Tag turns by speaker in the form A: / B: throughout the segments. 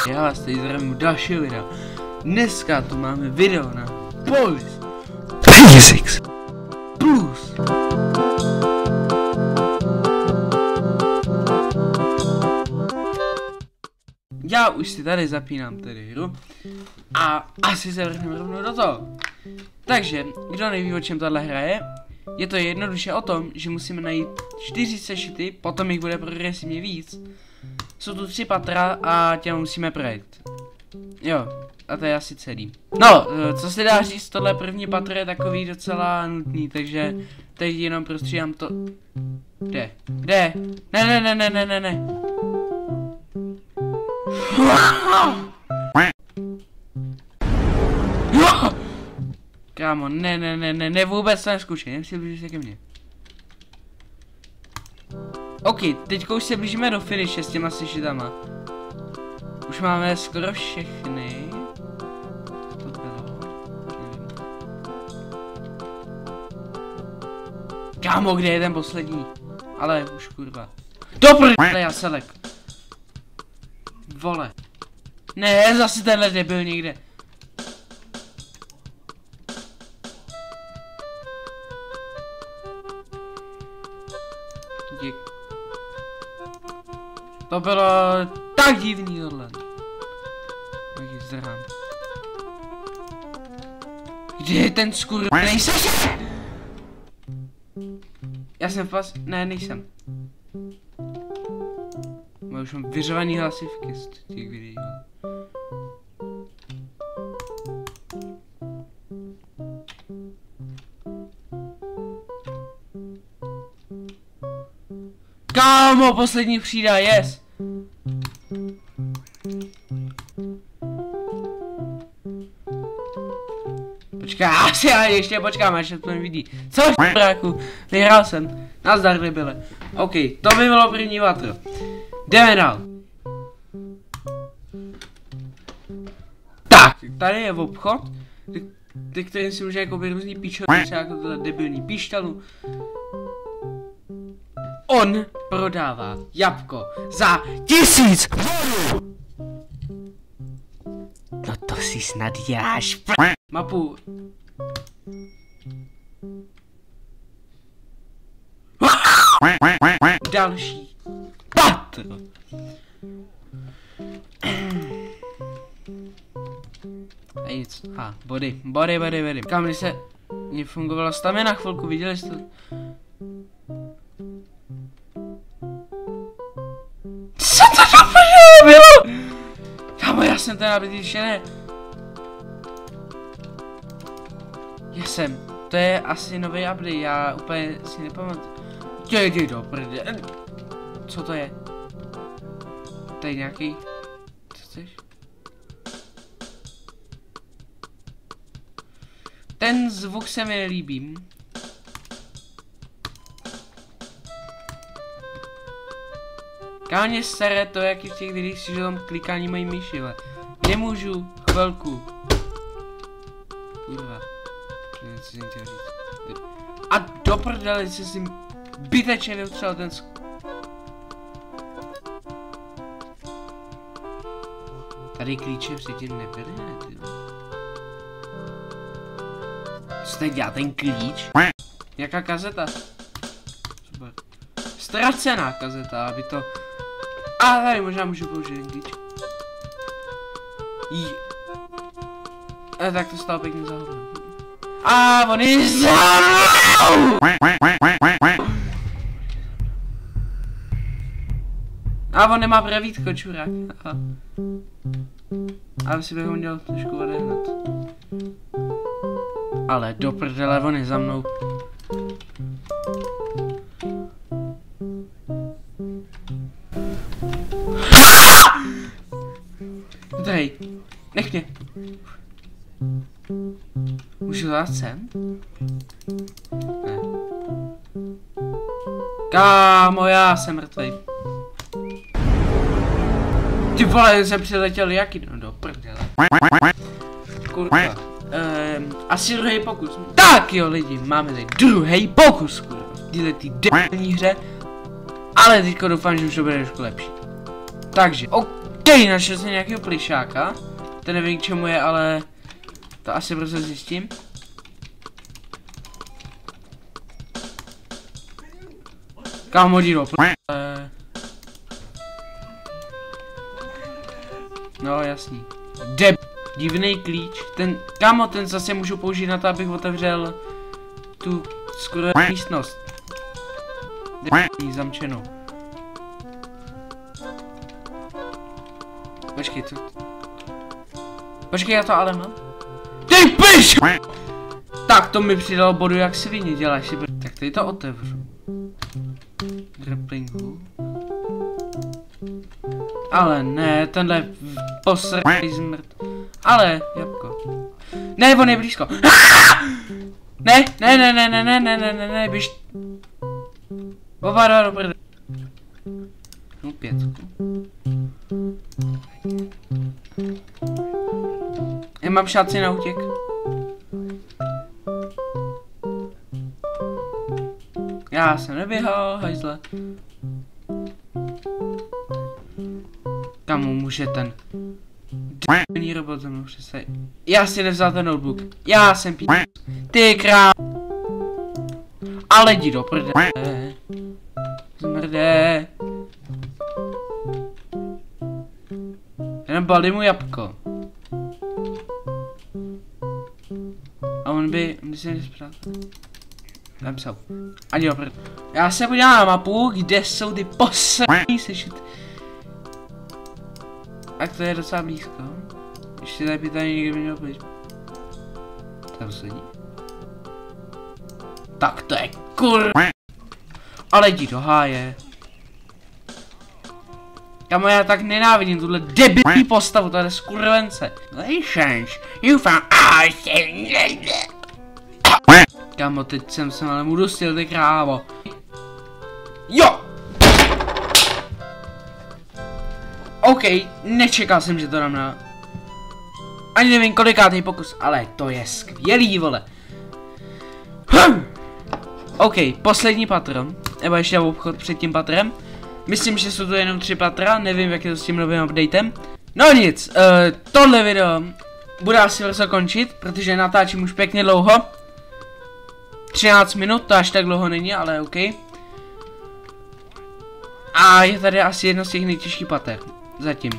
A: Já vás tady zdravím u dalšího videa. Dneska tu máme video na Police 26 Plus. Já už si tady zapínám tedy hru a asi se vrhneme rovnou do toho. Takže, kdo neví, o čem tahle hra je to jednoduše o tom, že musíme najít 4 sešity, potom jich bude progresivně víc. Jsou tu 3 patra a tě musíme projít. Jo, a to je asi celý. No, co se dá říct, tohle první patro je takový docela nutný, takže teď jenom prostřídám to. Kde? Kde? Ne. Kámo, ne, vůbec to neskoušej, nepřiblížíš se ke mně. OK, teďka už se blížíme do finiše s těma sešitama. Už máme skoro všechny. To bylo, nevím. Kámo, kde je ten poslední? Ale už kurva. Dobrý, já selek. Vole. Ne, zase tenhle debil někde. To bylo tak divný tohle. Tak ji zdrhám. Kde je ten skurvený sešit? Já jsem vpas... Ne, nejsem. Už mám vyřovaný hlasivky z těch videí. Kámo, poslední přijde, yes! Počká, asi já ještě počkám, až to vidí. Co bráku? Vyhrál jsem. Nazdar, debile. OK, to by bylo první patro. Jdeme dál. Tak, tady je obchod, ty který si může koupit různý píčoviny, třeba jako tohle debilní píštalu. On prodává jabko za 1000 bodů. No to si snad děláš mapu. Další patro. A nic. A body. Kam když se mě fungovala stamina chvilku, viděli jste to? Co to bylo? Kámo, já jsem ten nabitý ještě ne. Já jsem. To je asi nový update, já úplně si nepamatuji. Jdi do prdě. Co to je? To je nějaký... Co chceš? Ten zvuk se mi nelíbí. Kámo, mě sere to, jak i v těch videích si tam klikání mojí myši, ale nemůžu chvilku. Kurva. Co jsem chtěl říct. A do prdele se s ním bytečně vyutřel ten Tady klíče předtím nebyly, ne, ty? Co teď dělá ten klíč? Jaká kazeta? Super. Ztracená kazeta, aby to... A tady možná můžu použít ten klíč. Tak to stalo pěkně za hovno. A on je A on nemá pravítko, čurák. A si bych ho měl trošku odehnat. Ale do prdele, on je za mnou. Dej, nech mě. Můžu dát sem? Ne. Kámo, já jsem mrtvej. Ty vole, jsem přiletěl jaký, no do prdele. Kurva. Asi druhý pokus. Tak jo lidi, máme tady druhý pokus, kurva. V této debilní hře. Ale teďko doufám, že už to bude trošku lepší. Takže, Jej, našel jsem nějakého plišáka. To nevím k čemu je, ale to asi brzo zjistím. Kámo, dílo, no jasný. Divný klíč. Kámo, ten zase můžu použít na to, abych otevřel tu skoro místnost. Zamčenou. Počkej, co? Počkej, já to ale mám. Ty piš! Tak to mi přidalo bodu jak svině, děláš si. Tak tady to otevřu. Grapplingu. Ale ne, tenhle posrný zmrt. Ale, jabko. Ne, on je blízko. Ne, běž. Oba, dobrý. No, 5. Já mám šanci na útěk. Já jsem neběhal, hajzle. Kamu může ten d***ný robot za mnou přestaj. Já si nevzal ten notebook. Já jsem pí... Ty král. Ale jdi do prdele. Zmrdé. Jenom balí mu jabko. A on by se nespřál. Napsal. Ani do prdele. Já se podívám na mapu, kde jsou ty poslední sešit. Tak to je docela blízko. Ještě tady by tady někde měl být. To je poslední. Tak to je kur... Ale jdi do háje. Kamo, já tak nenávidím tuhle debilní postavu, tady skurvence. You found... Kamo, teď jsem se ale mu dostil, ty krávo. Jo! OK, nečekal jsem, že to dám na... Ani nevím kolikátý pokus, ale to je skvělý, vole. OK, poslední patro. Nebo ještě obchod před tím patrem. Myslím, že jsou to jenom 3 patra, nevím, jak je to s tím novým updatem. No nic, tohle video bude asi brzo končit, protože natáčím už pěkně dlouho. 13 minut, to až tak dlouho není, ale OK. A je tady asi jedno z těch nejtěžších pater. Zatím.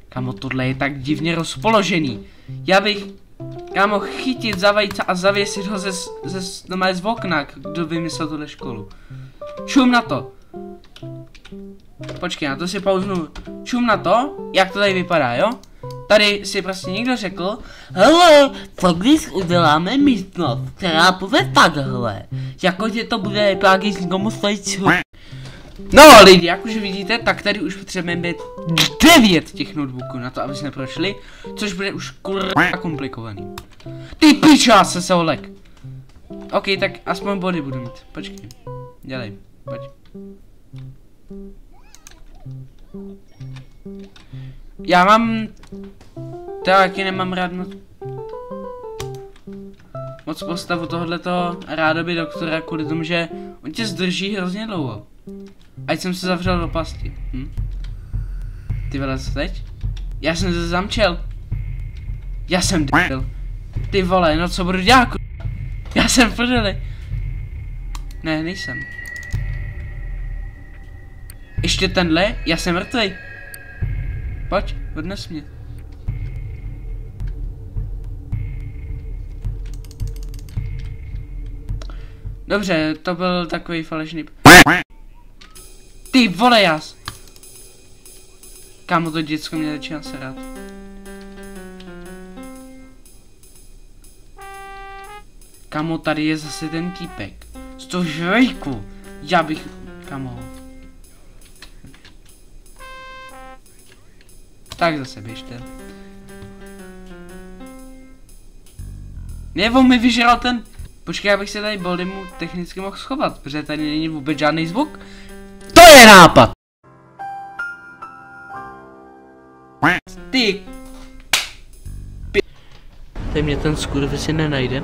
A: Kamo, tohle je tak divně rozpoložený. Já bych, kámo, chytit za vejce a zavěsit ho z okna, kdo vymyslel tuhle školu. Čum na to. Počkej, na to si pauznu. Čum na to, jak to tady vypadá, jo? Tady si prostě někdo řekl, hele, co když uděláme místnost, která bude takhle, jakože to bude vypadat, když nikomu stojí ču. No lidi, jak už vidíte, tak tady už potřebujeme být 9 těch notebooků na to, aby jsme prošli, což bude už kurva komplikovaný. Ty piča, se olek. OK, tak aspoň body budu mít, počkej, dělej, pojď. Já mám... Taky nemám rád moc postavu tohoto rádoby doktora kvůli tomu, že on tě zdrží hrozně dlouho. Ať jsem se zavřel do pasti. Ty vole, co teď? Já jsem se zamčel. Já jsem debil. Ty vole, no co budu dělat? Já jsem v prdeli. Ne, nejsem. Ještě tenhle, já jsem mrtvej. Pojď, odnes mě. Dobře, to byl takový falešný... Ty vole, jas! Kámo, to děcko mě začíná serat. Kámo, tady je zase ten týpek. Z toho žvejku. Já bych... Kámo. Tak zase běžte. Ne, on mi vyžral ten... Počkej, abych se tady Boldymu technicky mohl schovat, protože tady není vůbec žádný zvuk. To je nápad! Ty... Tady mě ten skurvy si nenajde.